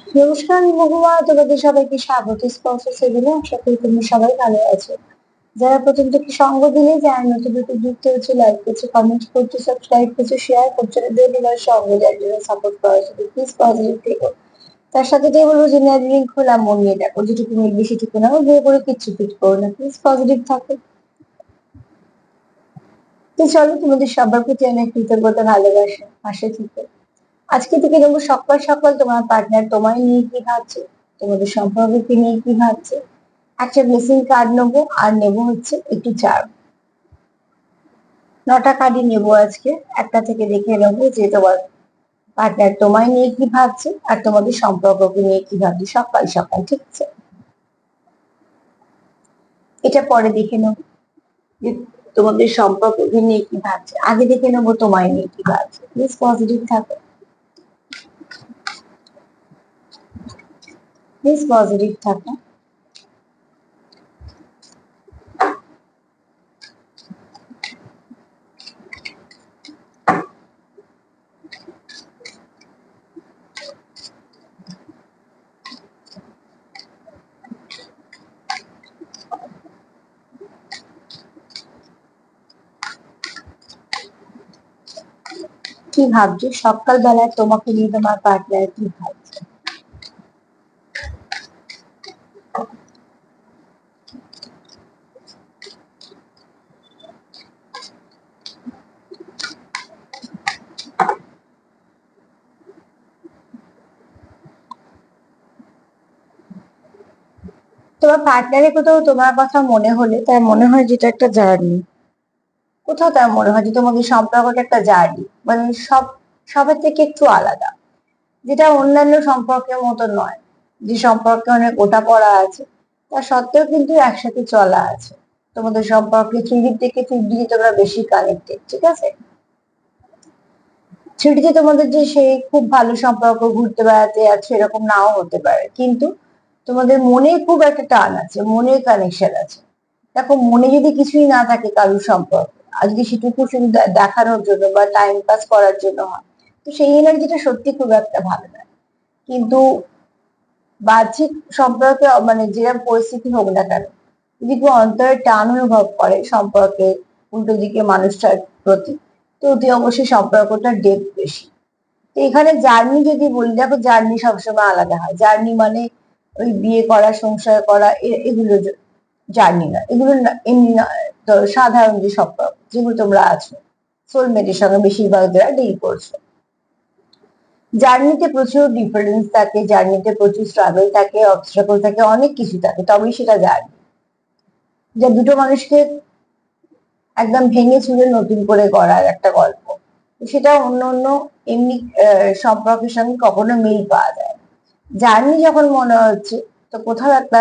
নমস্কার মহুয়া, তোমাদের সবাইকে স্বাগত স্পর্শ সেদিনে। আশা করি তোমরা সবাই ভালো আছো। যারা প্রথম থেকে সঙ্গ দিলে, যারা নতুন নতুন যুক্ত হচ্ছে, লাইক করছে, কমেন্ট করছে, সাবস্ক্রাইব করছে, শেয়ার করছে, ডেলিভার সঙ্গ যার জন্য সাপোর্ট করার জন্য প্লিজ পজিটিভ থেকো। তার সাথে দিয়ে বলবো যে রিং খোলা মন নিয়ে দেখো, যেটুকু মিলবে সেটুকু নাও, বিয়ে করে কিচ্ছু ফিট করো না, প্লিজ পজিটিভ থাকো। তো চলো, তোমাদের সবার প্রতি অনেক কৃতজ্ঞতা, ভালোবাসা, পাশে থেকে। আজকে থেকে নেবো সকাল সকাল তোমার পার্টনার তোমায় নিয়ে কি ভাবছে, তোমাদের সম্পর্ককে নিয়ে কি ভাবছে। একটা ব্লেসিং কার্ড নেবো, আর নেবো হচ্ছে একটু চার্ম। 9টা কার্ডই নেবো আজকে। একটা থেকে দেখে নেবো যে তোমার পার্টনার তোমায় নিয়ে কি ভাবছে আর তোমাদের সম্পর্ককে নিয়ে কি ভাবছে সকাল সকাল, ঠিক আছে? এটা পরে দেখে নেবো যে তোমাদের সম্পর্ককে নিয়ে কি ভাবছে। আগে দেখে নেবো তোমায় নিয়ে কি ভাবছে। প্লিজ পজিটিভ থাকো, প্লিজ পজিটিভ থাকো। কি ভাবছো সকালবেলায় তোমাকে নিয়ে তোমার পার্টনার কি ভাবছে? তোমার পার্টনারের কোথাও তোমার কথা মনে হলে তার মনে হয় যেটা একটা জার্নি। কোথাও তার মনে হয় যে তোমাদের সম্পর্কটা একটা জার্নি, মানে সবার থেকে একটু আলাদা, যেটা অন্যান্য সম্পর্কের মতো নয়। যে সম্পর্কে অনেক ওঠাপড়া আছে, তা সত্ত্বেও কিন্তু একসাথে চলা আছে। তোমাদের সম্পর্কে 3D থেকে 5D তোমরা বেশি কানেক্টেড, ঠিক আছে? 3D তোমাদের যে সেই খুব ভালো সম্পর্ক, ঘুরতে বেড়াতে আছে, এরকম নাও হতে পারে, কিন্তু তোমাদের মনে খুব একটা টান আছে, মনের কানেকশন আছে। দেখো, মনে যদি কিছুই না থাকে কারোর সম্পর্কে, আর যদি সেটুকু শুধু দেখানোর জন্য বা টাইম পাস করার জন্য হয়, তো সেই এনার্জিটা সত্যি খুব একটা ভালো না। কিন্তু বাহ্যিক সম্পর্কে মানে যেরকম পরিস্থিতি হোক না কেন, যদি কেউ অন্তরে টান অনুভব করে সম্পর্কে উল্টো দিকে মানুষটার প্রতি, তো অতি অবশ্যই সম্পর্কটা ডেপ বেশি। তো এখানে জার্নি যদি বলি, দেখো জার্নি সবসময় আলাদা হয়। জার্নি মানে ওই বিয়ে করা, সংসার করা, এগুলো জার্নি না, এগুলো এমনি না। তো সাধারণ যে সম্পর্ক যেগুলো তোমরা আছো, সোলমেটের সঙ্গে বেশিরভাগ যারা ডিল করছো, জার্নিতে প্রচুর ডিফারেন্স থাকে, জার্নিতে প্রচুর স্ট্রাগল থাকে, অবস্ট্রাগল থাকে, অনেক কিছু থাকে, তবেই সেটা জার্নি। যা দুটো মানুষকে একদম ভেঙে চুরে নতুন করে গড়ার একটা গল্প। তো সেটা অন্য অন্য এমনি সম্পর্কের সঙ্গে কখনো মিল পাওয়া যায়। জার্নি যখন মনে হচ্ছে, তো কোথাও একটা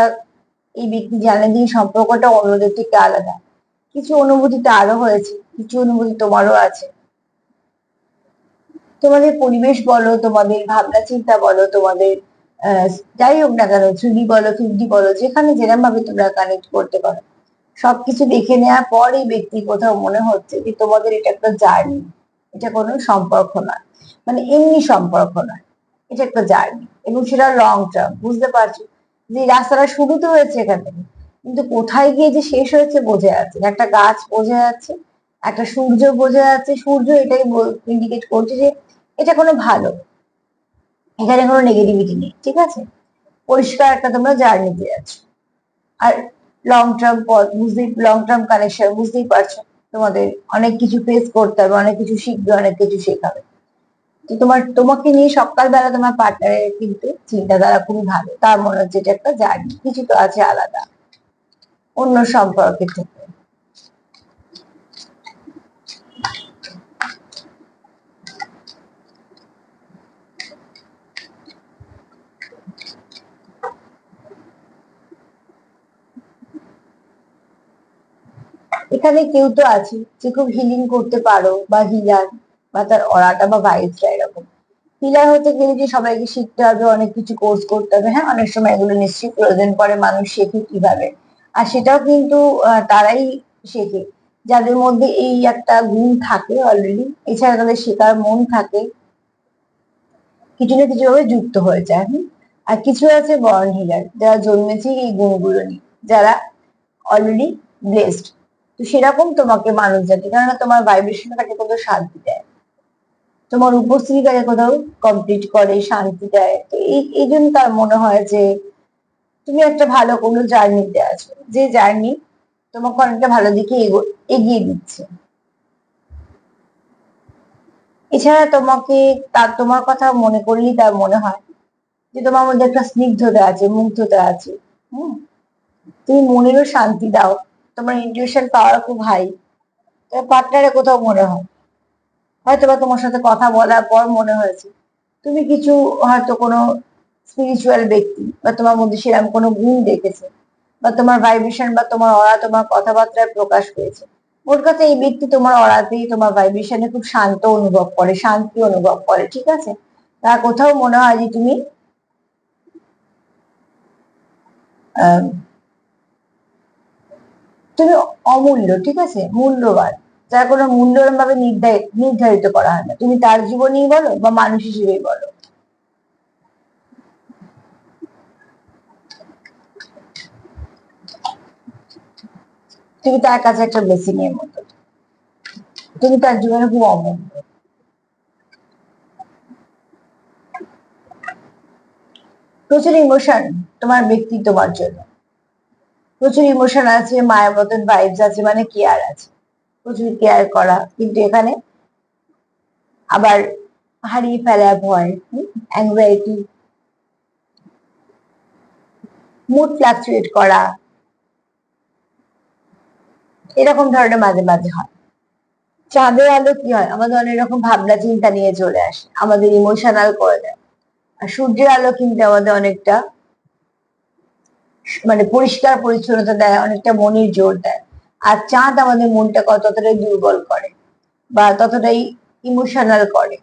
এই ব্যক্তি জানে যে এই সম্পর্কটা অন্যদের থেকে আলাদা। কিছু অনুভূতি তারও হয়েছে, কিছু অনুভূতি তোমারও আছে। তোমাদের পরিবেশ বলো, তোমাদের ভাবনা চিন্তা বলো, তোমাদের আহ, যাই হোক না কেন, 3D বলো, 5D বলো, যেখানে যেরকম ভাবে তোমরা কানেক্ট করতে পারো, সবকিছু দেখে নেওয়ার পর এই ব্যক্তি কোথাও মনে হচ্ছে যে তোমাদের এটা একটা জার্নি, এটা কোনো সম্পর্ক নয়, মানে এমনি সম্পর্ক নয়, এটা একটা জার্নি, এবং সেটা লং টার্ম। বুঝতে পারছো যে এই রাস্তাটা শুরু তো হয়েছে এখান থেকে, কিন্তু কোথায় গিয়ে যে শেষ হয়েছে বোঝা যাচ্ছে না। একটা গাছ বোঝা যাচ্ছে, একটা সূর্য বোঝা যাচ্ছে। সূর্য এটাই ইন্ডিকেট করছে যে এটা কোনো ভালো, এখানে কোনো নেগেটিভিটি নেই, ঠিক আছে? পরিষ্কার একটা তোমরা জার্নিতে যাচ্ছ। আর লং টার্ম পথ বুঝতেই, লং টার্ম কানেকশন বুঝতেই পারছো, তোমাদের অনেক কিছু ফেস করতে হবে, অনেক কিছু শিখবে, অনেক কিছু শেখাবে। তো তোমাকে নিয়ে সকালবেলা তোমার পার্টনারের কিন্তু চিন্তাধারা খুবই ভালো, তার মনে হচ্ছে এটা একটা জার্নি, কিছু তো আছে আলাদা অন্য সম্পর্কের থেকে। এখানে কেউ তো আছে যে খুব হিলিং করতে পারো, বা হিলার, বা তার অরাটা বা ভাইবসটা এরকম। হিলার হতে গেলে যে সবাইকে শিখতে হবে, অনেক কিছু কোর্স করতে হবে, হ্যাঁ অনেক সময় এগুলো নিশ্চয়ই প্রয়োজন পড়ে, মানুষ শেখে কিভাবে। আর সেটাও কিন্তু তারাই শেখে যাদের মধ্যে এই একটা গুণ থাকে অলরেডি, এছাড়া তাদের শেখার মন থাকে, কিছু না কিছু ভাবে যুক্ত হয়ে যায়। আর কিছু আছে বর্ন হিলার, যারা জন্মেছে এই গুণগুলো নিয়ে, যারা অলরেডি ব্লেসড। তো সেরকম তোমাকে মানুষ জাতি, কেননা তোমার ভাইব্রেশন তাকে কোথাও শান্তি দেয়, তোমার উপস্থিতি তাকে কোথাও কমপ্লিট করে, শান্তি দেয়। তো এই জন্য তার মনে হয় যে তুমি একটা ভালো কোনো জার্নিতে আছো, যে জার্নি তোমাকে অনেকটা ভালো দিকে এগিয়ে দিচ্ছে। এছাড়া তোমাকে তার তোমার কথা মনে করলেই তার মনে হয় যে তোমার মধ্যে একটা স্নিগ্ধতা আছে, মুগ্ধতা আছে। হুম, তুমি মনেরও শান্তি দাও, তোমার ইনটিউশন পাওয়ার খুব হাই। তোমার পার্টনারে কোথাও মনে হয়, হয়তো বা তোমার সাথে কথা বলার পর মনে হয়েছে তুমি কিছু, হয়তো কোনো স্পিরিচুয়াল ব্যক্তি বা তোমার মধ্যে সেরকম কোনো গুণ দেখেছে, বা তোমার ভাইব্রেশন বা তোমার অরা তোমার কথাবার্তায় প্রকাশ পেয়েছে। ওর কাছে এই ব্যক্তি তোমার অরাতেই, তোমার ভাইব্রেশনে খুব শান্ত অনুভব করে, শান্তি অনুভব করে, ঠিক আছে। তার কোথাও মনে হয় যে আহ তুমি অমূল্য, ঠিক আছে, মূল্যবান, যার কোনো মূল্য ভাবে নির্ধারিত করা হয় না। তুমি তার জীবনেই বলো বা মানুষ হিসেবেই বলো, তুমি তার কাছে একটা ব্লেসিং এর মতো, তুমি তার জীবনে খুব অমূল্য। প্রচুর ইমোশন তোমার ব্যক্তি, তোমার জন্য প্রচুর ইমোশন আছে, মায়ের মতন ভাইবস আছে, মানে কেয়ার আছে, প্রচুর কেয়ার করা, কিন্তু এখানে আবার হারিয়ে ফেলা ভয়, অ্যাংজাইটি, মুড ফ্লাকচুয়েট করা, এরকম ধরনের মাঝে মাঝে হয়। চাঁদের আলো কি হয়, আমাদের অনেক রকম ভাবনা চিন্তা নিয়ে চলে আসে, আমাদের ইমোশনাল করে দেয়। আর সূর্যের আলো কিন্তু আমাদের অনেকটা মানে পরিষ্কার পরিচ্ছন্নতা দেয়, অনেকটা মনের জোর দেয়। আর চাঁদ আমাদের মনটা ততটাই দুর্বল করে বা ততটাই ইমোশনাল করে।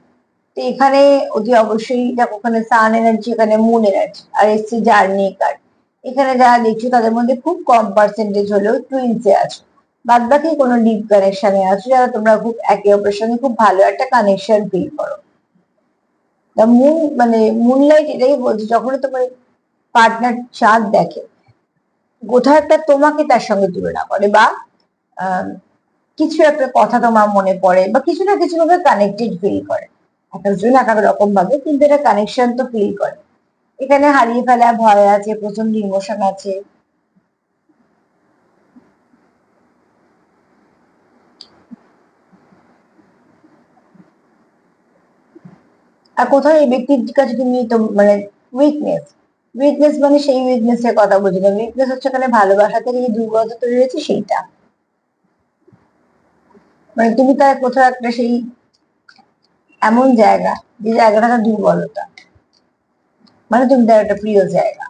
তো এখানে অতি অবশ্যই দেখো, ওখানে সান এনার্জি, এখানে মুন এনার্জি, আর এসছে জার্নি কার্ড। এখানে যারা দেখছো তাদের মধ্যে খুব কম পার্সেন্টেজ হলেও টুইন্সে আছো, বাদ বাকি কোনো ডিপ কানেকশনে আছো, যারা তোমরা খুব একে অপরের সঙ্গে খুব ভালো একটা কানেকশন ফিল করো। তা মুন মানে মুনলাইট এটাই বলছে, যখন তোমার পার্টনার চাঁদ দেখে, কোথাও একটা তোমাকে তার সঙ্গে তুলনা করে, বা আহ, কিছু একটা কথা তোমার মনে পড়ে, বা কিছু না কিছু ভাবে কানেক্টেড ফিল করে। এক একজন এক এক রকম ভাবে, কিন্তু এটা কানেকশন তো ফিল করে। এখানে হারিয়ে ফেলা ভয় আছে, প্রচন্ড ইমোশন আছে। আর কোথাও এই ব্যক্তির কাছে তুমি তো মানে উইকনেস, উইকনেস মানে সেই উইকনেস এর কথা বুঝি না, উইকনেস হচ্ছে এখানে ভালোবাসা থেকে যে দুর্বলতা তৈরি হয়েছে সেইটা। মানে তুমি তার কোথাও একটা সেই এমন জায়গা, যে জায়গাটা তার দুর্বলতা, মানে তুমি তার একটা প্রিয় জায়গা।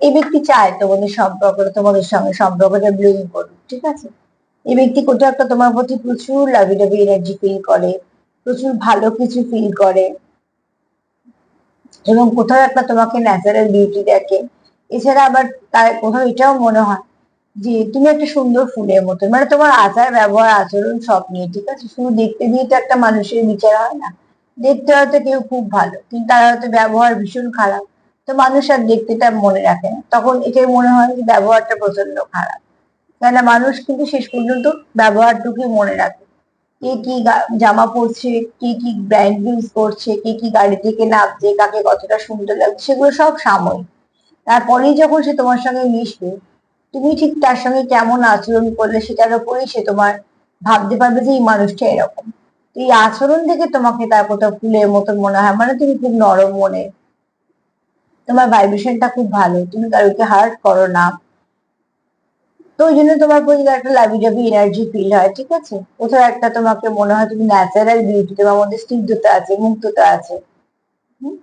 এই ব্যক্তি চায় তোমাদের সঙ্গে সম্পর্কটা ব্লুম করুক, ঠিক আছে। এই ব্যক্তি কোথাও একটা তোমার প্রতি প্রচুর লাভি ডাভি এনার্জি ফিল করে, প্রচুর ভালো কিছু ফিল করে, এবং কোথাও একটা তোমাকে ন্যাচারাল বিউটি দেখে। এছাড়া আবার তার কোথাও এটাও মনে হয় যে তুমি একটা সুন্দর ফুলের মতো, মানে তোমার আচার ব্যবহার আচরণ সব নিয়ে, ঠিক আছে। শুধু দেখতে দিয়ে তো একটা মানুষের বিচার হয় না। দেখতে হয়তো কেউ খুব ভালো, কিন্তু তার হয়তো ব্যবহার ভীষণ খারাপ, তো মানুষ আর দেখতেটা মনে রাখে না, তখন এটাই মনে হয় যে ব্যবহারটা প্রচন্ড খারাপ। কেন, মানুষ কিন্তু শেষ পর্যন্ত ব্যবহারটুকুই মনে রাখে। কে কি জামা পরছে, কে কি ব্র্যান্ড ইউজ করছে, কে কি গাড়ি থেকে নামছে, কাকে কতটা সুন্দর লাগছে, সেগুলো সব সাময়িক। তারপরেই যখন সে তোমার সঙ্গে মিশবে, তুমি ঠিক তার সঙ্গে কেমন আচরণ করলে সেটার উপরেই সে তোমার ভাবতে পারবে যে এই মানুষটা এরকম। তো এই আচরণ থেকে তোমাকে তার কোথাও ফুলের মতন মনে হয়, মানে তুমি খুব নরম মনে, তোমার ভাইব্রেশনটা খুব ভালো, তুমি কারোকে হার্ট করো না। তো ওই জন্য তোমার প্রতি একটা লাভি ডাভি এনার্জি ফিল হয়, ঠিক আছে। কোথাও একটা তোমাকে মনে হয় তুমি ন্যাচারাল বিউটি, তোমার মধ্যে স্নিগ্ধতা আছে, মুগ্ধতা আছে। হুম?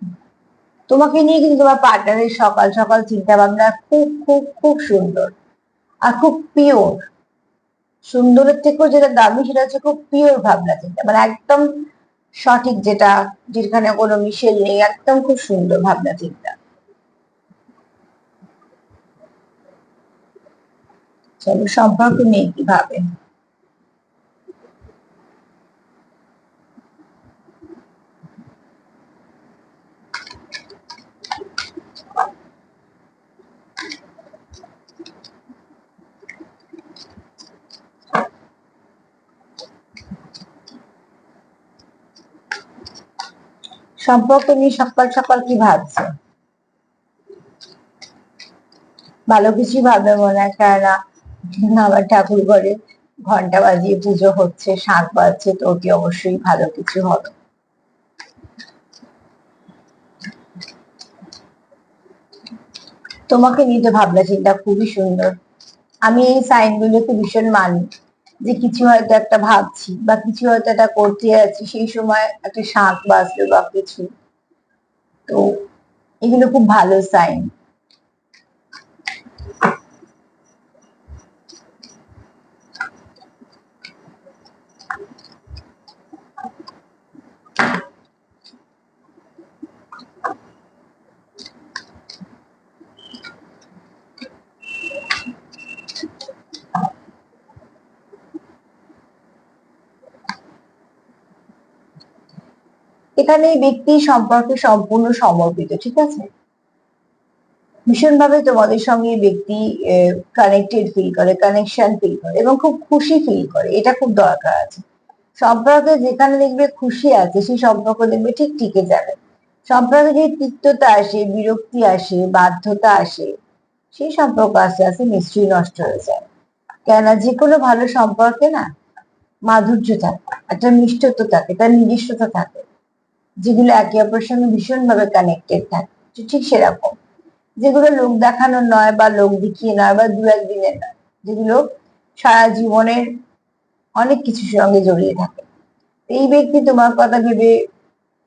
তোমাকে নিয়ে কিন্তু তোমার পার্টনারের সকাল সকাল চিন্তা ভাবনা খুব খুব খুব সুন্দর, আর খুব পিওর, সুন্দরের থেকেও যেটা দামি সেটা হচ্ছে খুব পিওর ভাবনা চিন্তা, মানে একদম সঠিক, যেটা যেখানে কোনো মিশেল নেই, একদম খুব সুন্দর ভাবনা চিন্তা। চলো সম্পর্ক নেই কিভাবে। সম্পর্ক নিয়ে সকাল সকাল কি ভাবছো? ভালো কিছু ভাববে মনে হয়, কেননা আবার ঠাকুর ঘরে ঘন্টা বাজিয়ে পুজো হচ্ছে, শাঁখ বাজছে, তো অতি অবশ্যই ভালো কিছু হবে। তোমাকে নিয়ে তো ভাবনা চিন্তা খুবই সুন্দর। আমি এই সাইন গুলোকে ভীষণ মানি, যে কিছু হয়তো একটা ভাবছি বা কিছু হয়তো একটা করতে যাচ্ছি, সেই সময় একটা শাঁখ বাজলো বা কিছু, তো এগুলো খুব ভালো সাইন। এখানে এই ব্যক্তি সম্পর্কে সম্পূর্ণ সমর্পিত, ঠিক আছে। ভীষণভাবে তোমাদের সঙ্গে এই ব্যক্তি কানেক্টেড ফিল করে, কানেকশন ফিল করে এবং খুব খুশি ফিল করে, এটা খুব দরকার আছে। সম্পর্কে যেখানে দেখবে খুশি আছে, সেই সম্পর্ক দেখবে ঠিক টিকে যাবে। সম্পর্কে যদি তিক্ততা আসে, বিরক্তি আসে, বাধ্যতা আসে, সেই সম্পর্ক আস্তে আস্তে নিশ্চয়ই নষ্ট হয়ে যায়। কেননা যে কোনো ভালো সম্পর্কে না মাধুর্য থাকে, একটা মিষ্টত্ব থাকে, তার নিজস্বতা থাকে, যেগুলো একে অপরের সঙ্গে ভীষণ ভাবে কানেক্টেড থাকে। তো ঠিক সেরকম, যেগুলো লোক দেখানোর নয় বা লোক দেখিয়ে নয় বা দু একদিনের নয়, যেগুলো সারা জীবনের অনেক কিছুর সঙ্গে জড়িয়ে থাকে। এই ব্যক্তি তোমার কথা ভেবে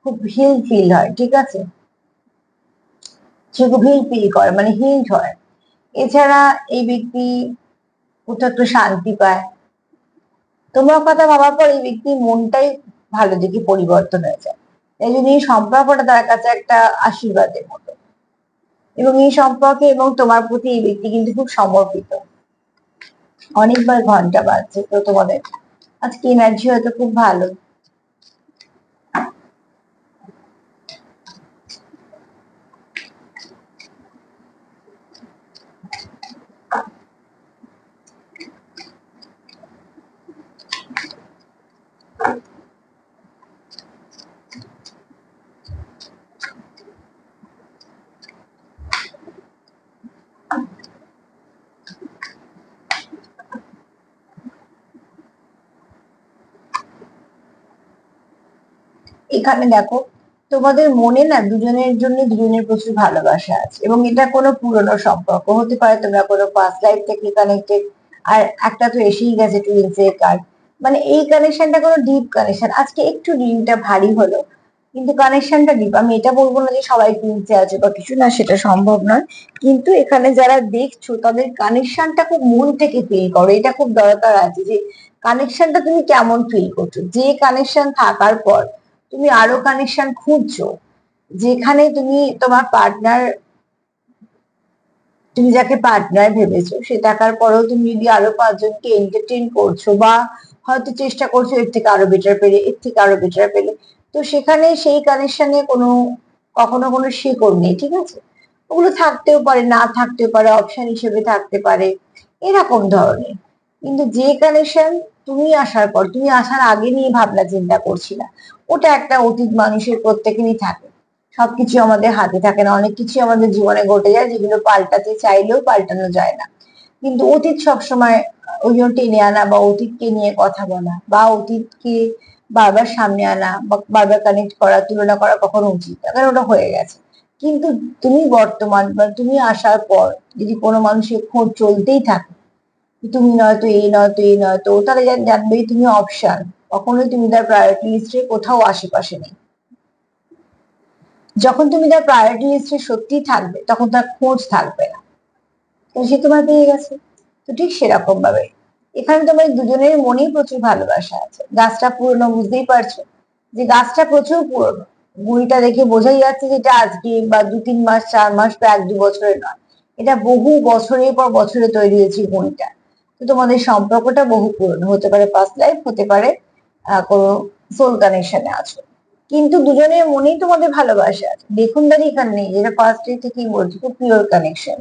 খুব হিল ফিল হয়, ঠিক আছে। সে খুব হিল ফিল করে, মানে হিলড হয়। এছাড়া এই ব্যক্তি কোথাও একটু শান্তি পায়। তোমার কথা ভাবার পর এই ব্যক্তির মনটাই ভালো দিকে পরিবর্তন হয়ে যায়। এই জন্য এই সম্পর্কটা তার কাছে একটা আশীর্বাদের মতো। এবং এই সম্পর্কে এবং তোমার প্রতি এই ব্যক্তি কিন্তু খুব সমর্পিত। অনেকবার ঘন্টা বাজছে, তো তোমাদের আজকে এনার্জি হয়তো খুব ভালো। এখানে দেখো, তোমাদের মনে না দুজনের জন্য দুজনের প্রচুর ভালোবাসা আছে, এবং এটা কোনো পুরনো সম্পর্ক হতে পারে, তোমরা কোনো পাস্ট লাইফ থেকে কানেক্টেড। আর একটা তো এসেই গেছে টুইন্স এর কার্ড, মানে এই কানেকশনটা কোনো ডিপ কানেকশন। আজকে একটু রিংটা ভারী হলো, কিন্তু কানেকশনটা ডিপ। আমি এটা বলবো না যে সবাই টুইন্সে আছে বা কিছু, না সেটা সম্ভব নয়। কিন্তু এখানে যারা দেখছো তাদের কানেকশনটা খুব মন থেকে ফিল করো, এটা খুব দরকার আছে যে কানেকশনটা তুমি কেমন ফিল করছো। যে কানেকশন থাকার পর তুমি আরো কানেকশন খুঁজছো, যেখানে তুমি তোমার পার্টনার, তুমি যাকে পার্টনার ভেবেছো সে টাকার পরেও তুমি যদি আরো পাঁচজনকে এন্টারটেইন করছো বা হয়তো চেষ্টা করছো এর থেকে আরো বেটার পেলে, এর থেকে আরো বেটার পেলে, তো সেখানে সেই কানেকশনে কোনো কখনো কোনো শিকড় নেই, ঠিক আছে। ওগুলো থাকতেও পারে, না থাকতেও পারে, অপশন হিসেবে থাকতে পারে, এরকম ধরনের। কিন্তু যে কানেকশন তুমি আসার পর, তুমি আসার আগে নিয়ে ভাবনা চিন্তা করছিলা, ওটা একটা অতীত, মানুষের প্রত্যেকেরই থাকে। সবকিছু আমাদের হাতে থাকে না, অনেক কিছু আমাদের জীবনে ঘটে যায় যেগুলো পাল্টাতে চাইলেও পাল্টানো যায় না। কিন্তু অতীত সবসময় ওই জন্য টেনে আনা বা অতীতকে নিয়ে কথা বলা বা অতীতকে বারবার সামনে আনা বা বারবার কানেক্ট করা, তুলনা করা কখনো উচিত না, কারণ ওটা হয়ে গেছে। কিন্তু তুমি বর্তমান বা তুমি আসার পর যদি কোনো মানুষের খোঁজ চলতেই থাকে, তুমি নয়তো এই নয়তো এই নয়তো, তাহলে জানবেই তুমি অপশন, কখনোই তুমি তার প্রায়োরিটি লিস্টে কোথাও আশেপাশে নেই। যখন তুমি তার প্রায়োরিটি লিস্টে সত্যি থাকবে, তখন তার খোঁজ থাকবে না, তো সে তোমার পেয়ে গেছে। তো ঠিক সেরকম ভাবে এখানে তোমার দুজনের মনেই প্রচুর ভালোবাসা আছে। গাছটা পুরনো, বুঝতেই পারছো যে গাছটা প্রচুর পুরনো। গুঁড়িটা দেখে বোঝাই যাচ্ছে যে এটা আজকে বা 2-3 মাস, 4 মাস বা 1-2 বছরের নয়, এটা বহু বছরের পর বছরে তৈরি হয়েছে গুঁড়িটা। তো তোমাদের সম্পর্কটা বহু পুরনো, হতে পারে পাস্ট লাইফ, হতে পারে কোনো সোল কানেকশনে আছো। কিন্তু দুজনের মনেই তোমাদের ভালোবাসা আছে। দেখুন দাঁড়ি এখানে নেই, যেটা ফার্স্ট ডে থেকেই বলছি, খুব পিওর কানেকশন।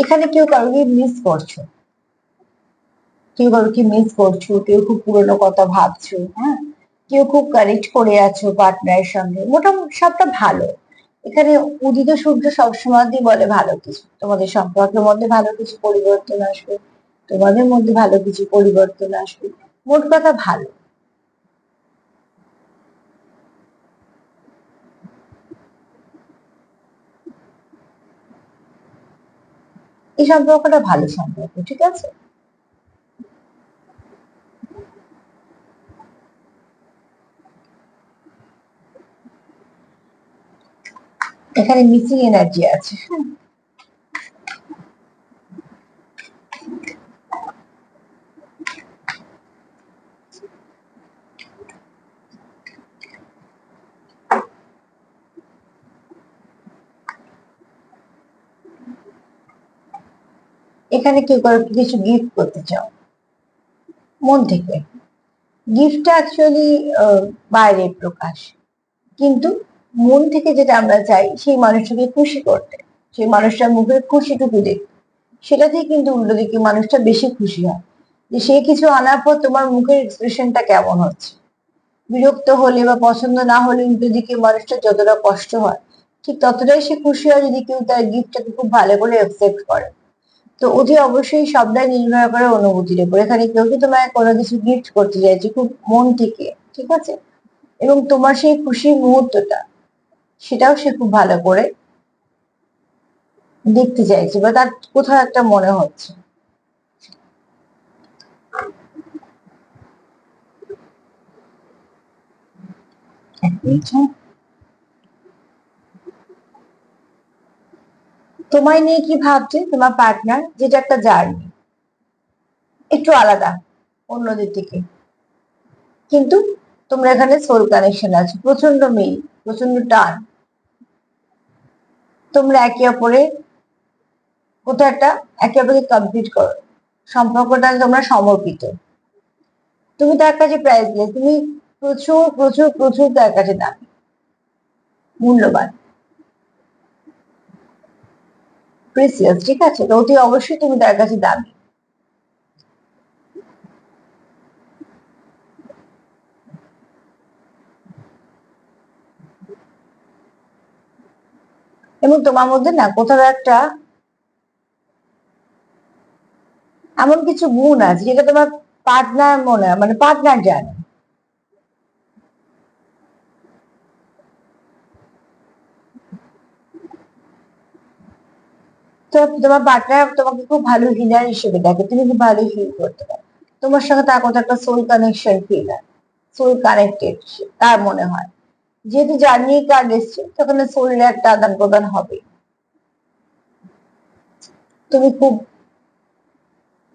এখানে কেউ কারোকে মিস করছো, কেউ কারোকে মিস করছো, কেউ খুব পুরোনো কথা ভাবছো, হ্যাঁ, কেউ খুব কানেক্ট করে আছো পার্টনারের সঙ্গে, মোটামুটি সবটা ভালো। এখানে উদিত সূর্য সবসময়ই বলে ভালো কিছু, তোমাদের সম্পর্কের মধ্যে ভালো কিছু পরিবর্তন আসবে, তোমাদের মধ্যে ভালো কিছু পরিবর্তন আসবে, মোট কথা ভালো। এই সম্পর্কটা ভালো সম্পর্ক, ঠিক আছে। এখানে মিসিং এনার্জি আছে, হ্যাঁ। এখানে কেউ কারোকে কিছু গিফট করতে চাও মন থেকে। গিফটটা অ্যাকচুয়ালি বাইরের প্রকাশ, কিন্তু মন থেকে যেটা আমরা চাই সেই মানুষটাকে খুশি করতে, সেই মানুষটার মুখের খুশিটুকু দেখতে, সেটাতেই কিন্তু উল্টো দিকে মানুষটা বেশি খুশি হয়। যে সে কিছু আনার পর তোমার মুখের এক্সপ্রেশনটা কেমন হচ্ছে। বিরক্ত হলে বা পছন্দ না হলে উল্টো দিকে মানুষটা যতটা কষ্ট হয়, ঠিক ততটাই সে খুশি হয় যদি কেউ তার গিফটটাকে খুব ভালো করে অ্যাকসেপ্ট করে। তো অতি অবশ্যই সবটাই নির্ভর করে অনুভূতির উপর। এখানে কেউ কি তোমায় কোনো কিছু গিফট করতে চাইছে খুব মন থেকে, ঠিক আছে, এবং তোমার সেই খুশির মুহূর্তটা, সেটাও সে খুব ভালো করে দেখতে চাইছে বা তার কোথাও একটা মনে হচ্ছে। এক মিনিট, হ্যাঁ। তোমায় নিয়ে কি ভাবছে তোমার পার্টনার, যেটা একটা জার্নি, একটু আলাদা অন্যদের থেকে, কিন্তু তোমরা এখানে সোল কানেকশন আছে, প্রচন্ড মিল, প্রচন্ড টান। তোমরা একে অপরের কোথাও একটা একে অপরকে কমপ্লিট করো, সম্পর্কটা তোমরা সমর্পিত। তুমি তার কাছে প্রাইসলেস, তুমি প্রচুর প্রচুর প্রচুর তার কাছে দামি, মূল্যবান, প্রিসিয়াস, ঠিক আছে। তো অতি অবশ্যই তুমি তার কাছে দামি। এবং তোমার মধ্যে না কোথাও একটা এমন কিছু গুণ আছে যেটা তোমার পার্টনার মনে হয়, মানে পার্টনার জানে। তো তোমার পার্টনার তোমাকে খুব ভালো হিলার হিসেবে দেখে, তুমি খুব ভালো হিল করতে পারো, তোমার সঙ্গে তার কোথাও একটা সোল কানেকশন ফিল হয়, সোল কানেক্টেড তার মনে হয়। যেহেতু জার্নি কার্ড এসছে, তখন সোলের একটা আদান প্রদান হবে। তুমি খুব,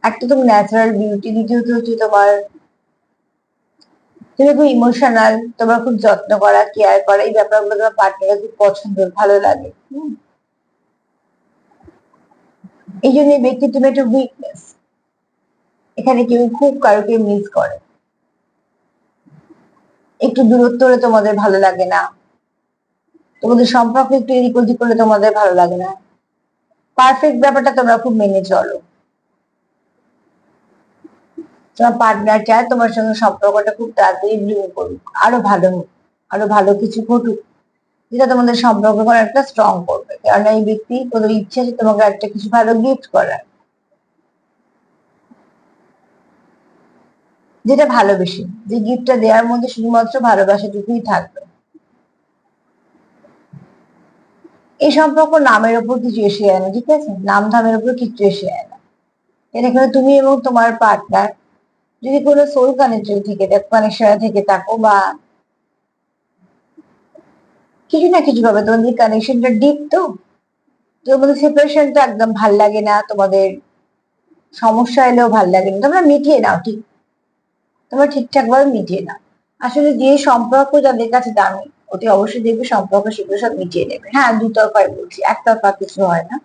একটা তুমি ন্যাচারাল বিউটি, দ্বিতীয়ত হচ্ছে তোমার, তুমি খুব ইমোশনাল, তোমার খুব যত্ন করা, কেয়ার করা, এই ব্যাপারগুলো তোমার পার্টনারের খুব পছন্দ, ভালো লাগে। এই জন্য এই ব্যক্তি তুমি একটা উইকনেস। এখানে কেউ খুব কারোকে মিস করে, একটু দূরত্ব হলে তোমাদের ভালো লাগে না, তোমাদের সম্পর্ক একটু এদিক ওদিক করলে তোমাদের ভালো লাগে না। পারফেক্ট ব্যাপারটা তোমরা খুব মেনে চলো। তোমার পার্টনার চায় তোমার সঙ্গে সম্পর্কটা খুব তাড়াতাড়ি ব্লুম করুক, আরো ভালো হোক, আরো ভালো কিছু ঘটুক, যেটা তোমাদের সম্পর্ক একটা স্ট্রং করবে। কারণ এই ব্যক্তি কোনো ইচ্ছে আছে তোমাকে একটা কিছু ভালো গিফট করার, যেটা ভালোবেসে, যে গিফটটা দেওয়ার মধ্যে শুধুমাত্র ভালোবাসাটুকুই থাকবে। এই সম্পর্ক নামের ওপর কিছু এসে যায় না, ঠিক আছে? নাম ধামের উপর কিছু এসে যায় না। এটা কিন্তু তুমি এবং তোমার পার্টনার যদি কোনো সোল কানেকশন থেকে থাকো, বা কিছু না কিছু ভাবে তোমাদের কানেকশনটা ডিপ, তো তোমাদের সেপারেশনটা একদম ভাল লাগে না, তোমাদের সমস্যা এলেও ভাল লাগে না, তোমরা মিটিয়ে নাও, ঠিক তোমরা ঠিকঠাক ভাবে মিটিয়ে নাও। আসলে যে সম্পর্ক যাদের কাছে দামি, অতি অবশ্যই দেখবে সম্পর্ক সেগুলো সব মিটিয়ে নেবে। হ্যাঁ, দুতরফাই বলছি, একতরফা কিছু হয় না।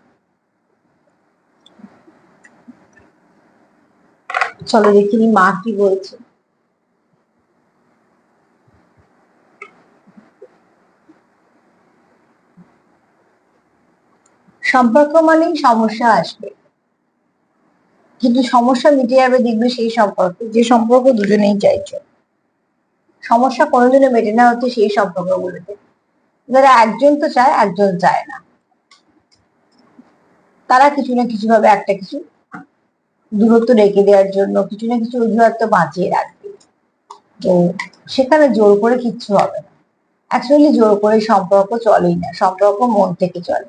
চলো দেখিনি মা কি বলছে। সম্পর্ক মানেই সমস্যা আসবে, কিন্তু সমস্যা মিটে যাবে দেখবে সেই সম্পর্ক, যে সম্পর্ক দুজনেই চাইছে। সমস্যা কোনোদিনও মেটে না হচ্ছে সেই সম্পর্ক গুলোতে, যারা একজন তো চায়, একজন চায় না, তারা কিছু না কিছু ভাবে একটা কিছু দূরত্ব রেখে দেওয়ার জন্য কিছু না কিছু অজুহাত তো বাঁচিয়ে রাখবে। তো সেখানে জোর করে কিচ্ছু হবে না। অ্যাকচুয়ালি জোর করে সম্পর্ক চলেই না, সম্পর্ক মন থেকে চলে।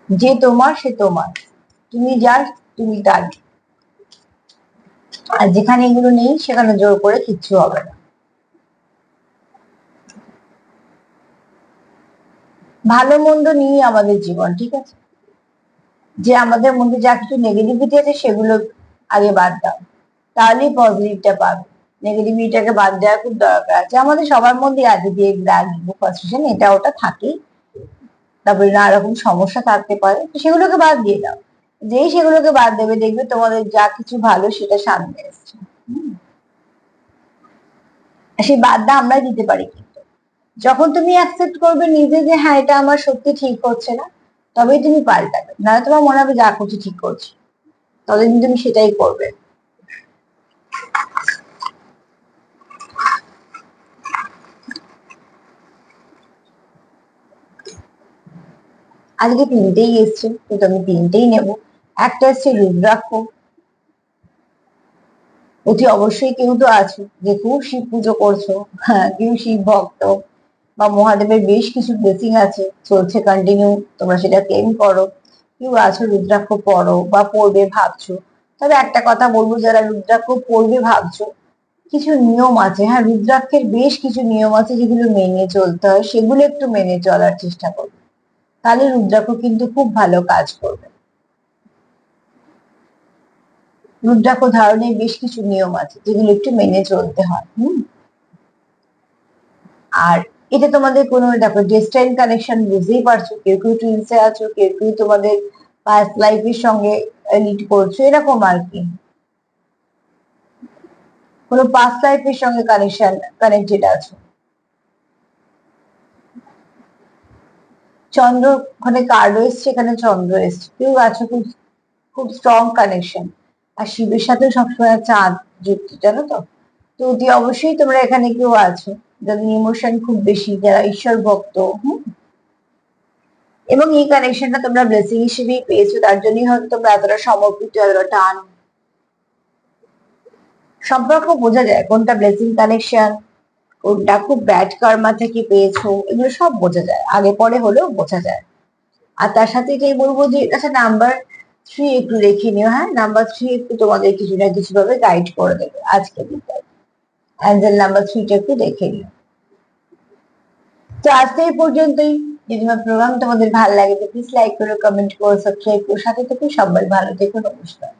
যে তোমার সে তোমার, তুমি যার তুমি তার। আর যেখানে এগুলো নেই সেখানে জোর করে কিচ্ছু হবে না। ভালো মন্দ নিয়ে আমাদের জীবন, ঠিক আছে? যে আমাদের মধ্যে যা কিছু নেগেটিভিটি আছে সেগুলো আগে বাদ দাও, তাহলেই পজিটিভটা পাবে। নেগেটিভিটিটাকে বাদ দেওয়ার খুব দরকার আছে। আমাদের সবার মধ্যে আছে যে রাগ, ফ্রাস্ট্রেশন, এটা ওটা থাকেই। তারপরে নানা রকম সমস্যা থাকতে পারে, তো সেগুলোকে বাদ দিয়ে দাও। যেই সেগুলোকে বাদ দেবে দেখবে তোমাদের যা কিছু ভালো সেটা সামনে এসছে। সেই বাদটা আমরা দিতে পারি, কিন্তু যখন তুমি অ্যাকসেপ্ট করবে নিজে যে হ্যাঁ এটা আমার সত্যি ঠিক হচ্ছে না, তবেই তুমি পাল্টাবে। নাহলে তোমার মনে হবে যা করছি ঠিক করছি, ততদিন তুমি সেটাই করবে। আজকে তিনটেই এসছে, কিন্তু আমি তিনটেই নেব। একটা এসছে রুদ্রাক্ষ। অতি অবশ্যই কেউ তো আছো যে খুব শিব পুজো করছো, হ্যাঁ, কেউ শিব ভক্ত, বা মহাদেবের বেশ কিছু ব্লেসিং আছে, চলছে কন্টিনিউ, তোমরা সেটা ক্লেম করো। কেউ আছো রুদ্রাক্ষ পড়ো বা পড়বে ভাবছো। তবে একটা কথা বলবো, যারা রুদ্রাক্ষ পড়বে ভাবছো, কিছু নিয়ম আছে। হ্যাঁ, রুদ্রাক্ষের বেশ কিছু নিয়ম আছে যেগুলো মেনে চলতে হয়, সেগুলো একটু মেনে চলার চেষ্টা করবে, তাহলে রুদ্রাক্ষ কিন্তু খুব ভালো কাজ করবে। রুদ্রাক্ষ ধারণের বেশ কিছু নিয়ম আছে যেগুলো একটু মেনে চলতে হয়। আর এটা তোমাদের কোনো, দেখো, ডেস্টাইন কানেকশন বুঝতেই পারছো, কেউ কেউ টুইন্সে আছো, কেউ কেউ তোমাদের পাস্ট লাইফের সঙ্গে লিড করছো, এরকম আর কি। কোনো পাস্ট লাইফের সঙ্গে কানেক্টেড আছো। চন্দ্র, ওখানে কার্ড এসছে, এখানে চন্দ্র এসছে, কেউ আছো খুব খুব স্ট্রং কানেকশন। আর শিবের সাথে সবসময় চাঁদ যুক্ত, জানো তো। তো অতি অবশ্যই তোমরা এখানে কেউ আছো যাদের ইমোশন খুব বেশি, যারা ঈশ্বর ভক্ত। এবং এই কানেকশনটা তোমরা ব্লেসিং হিসেবেই পেয়েছো, তার জন্যই হয়তো তোমরা এতটা সমর্পিত, এতটা টান। সম্পর্ক বোঝা যায় কোনটা ব্লেসিং কানেকশন, কোনটা খুব ব্যাড কার্মা থেকে পেয়েছো, এগুলো সব বোঝা যায়, আগে পরে হলেও বোঝা যায়। আর তার সাথে এটাই বলবো যে, আচ্ছা, নাম্বার 3 একটু দেখে নিও। হ্যাঁ, নাম্বার 3 একটু তোমাদের কিছু না কিছু ভাবে গাইড করে দেবে আজকে বিকাল। অ্যাঞ্জেল নাম্বার 3টা একটু দেখে নিও। তো আজকে এই পর্যন্তই। যদি আমার প্রোগ্রাম তোমাদের ভালো লাগে তো প্লিজ লাইক করো, কমেন্ট করো, সাবস্ক্রাইব করো, সাথে থেকে সবাই ভালো থেকো, নমস্কার।